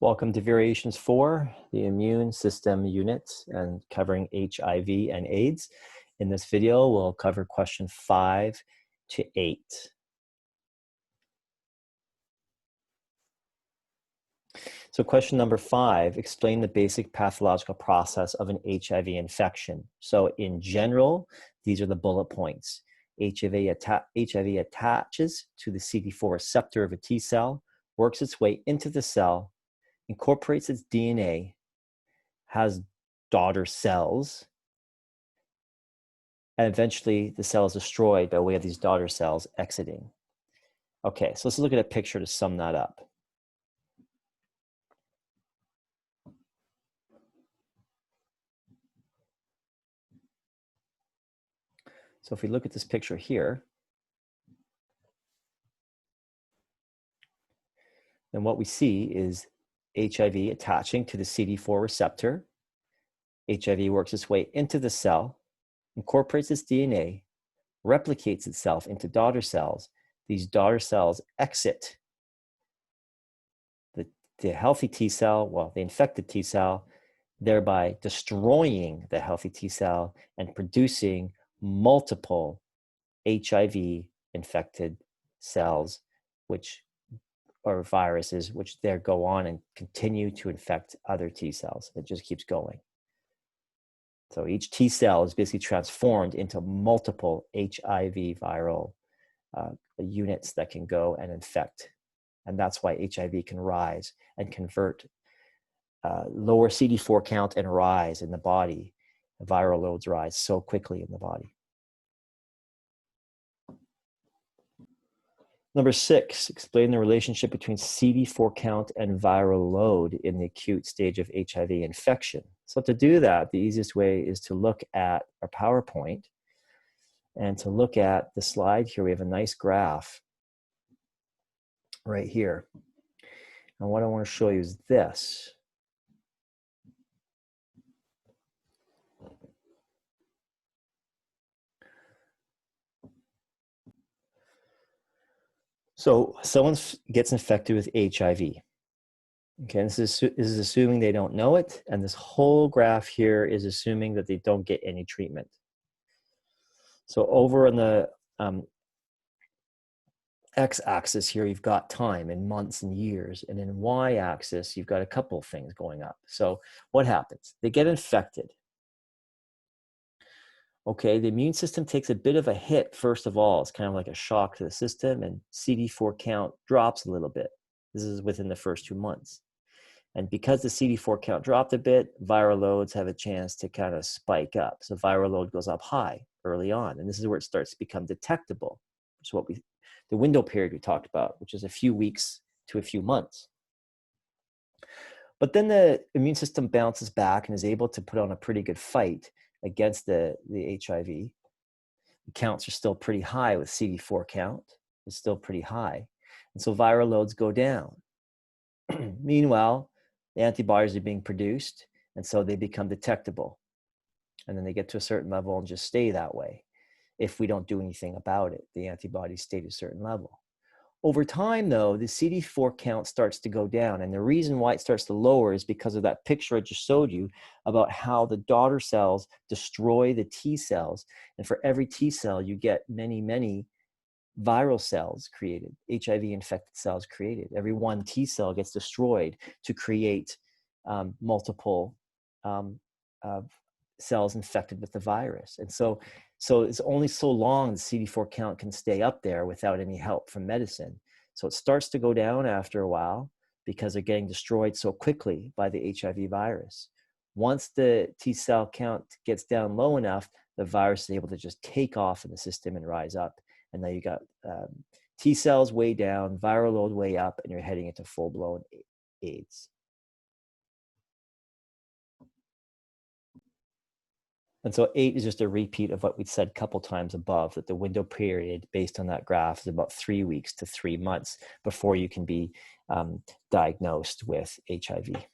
Welcome to Variations 4, the immune system unit, and covering HIV and AIDS. In this video, we'll cover question 5 to 8. So question number 5, explain the basic pathological process of an HIV infection. So in general, these are the bullet points. HIV attaches to the CD4 receptor of a T cell, works its way into the cell, incorporates its DNA, has daughter cells, and eventually the cell is destroyed by way of these daughter cells exiting. Okay, so let's look at a picture to sum that up. So if we look at this picture here, then what we see is HIV attaching to the CD4 receptor. HIV works its way into the cell, incorporates its DNA, replicates itself into daughter cells. These daughter cells exit the healthy T cell, well, the infected T cell, thereby destroying the healthy T cell and producing multiple HIV-infected cells, which are viruses, which there go on and continue to infect other T cells. It just keeps going. So each T cell is basically transformed into multiple HIV viral units that can go and infect. And that's why HIV can rise and convert, lower CD4 count and rise in the body. The viral loads rise so quickly in the body. Number 6, explain the relationship between CD4 count and viral load in the acute stage of HIV infection. So to do that, the easiest way is to look at our PowerPoint and to look at the slide here. We have a nice graph right here. And what I want to show you is this. So someone gets infected with HIV. Okay, this is assuming they don't know it, and this whole graph here is assuming that they don't get any treatment. So over on the x-axis here, you've got time in months and years, and in y-axis, you've got a couple of things going up. So what happens? They get infected. Okay, the immune system takes a bit of a hit, first of all. It's kind of like a shock to the system, and CD4 count drops a little bit. This is within the first 2 months. And because the CD4 count dropped a bit, viral loads have a chance to kind of spike up. So viral load goes up high early on, and this is where it starts to become detectable. Which is the window period we talked about, which is a few weeks to a few months. But then the immune system bounces back and is able to put on a pretty good fight against the HIV. The counts are still pretty high with CD4 count. It's still pretty high. And so viral loads go down. Meanwhile, the antibodies are being produced, and so they become detectable. And then they get to a certain level and just stay that way. If we don't do anything about it, the antibodies stay to a certain level. Over time, though, the CD4 count starts to go down. And the reason why it starts to lower is because of that picture I just showed you about how the daughter cells destroy the T cells. And for every T cell, you get many, many viral cells created, HIV-infected cells created. Every one T cell gets destroyed to create multiple cells infected with the virus. And so it's only so long the CD4 count can stay up there without any help from medicine. So it starts to go down after a while because they're getting destroyed so quickly by the HIV virus. Once the T cell count gets down low enough, the virus is able to just take off in the system and rise up. And now you got T cells way down, viral load way up, and you're heading into full-blown AIDS. And so 8 is just a repeat of what we said a couple times above, that the window period based on that graph is about 3 weeks to 3 months before you can be diagnosed with HIV.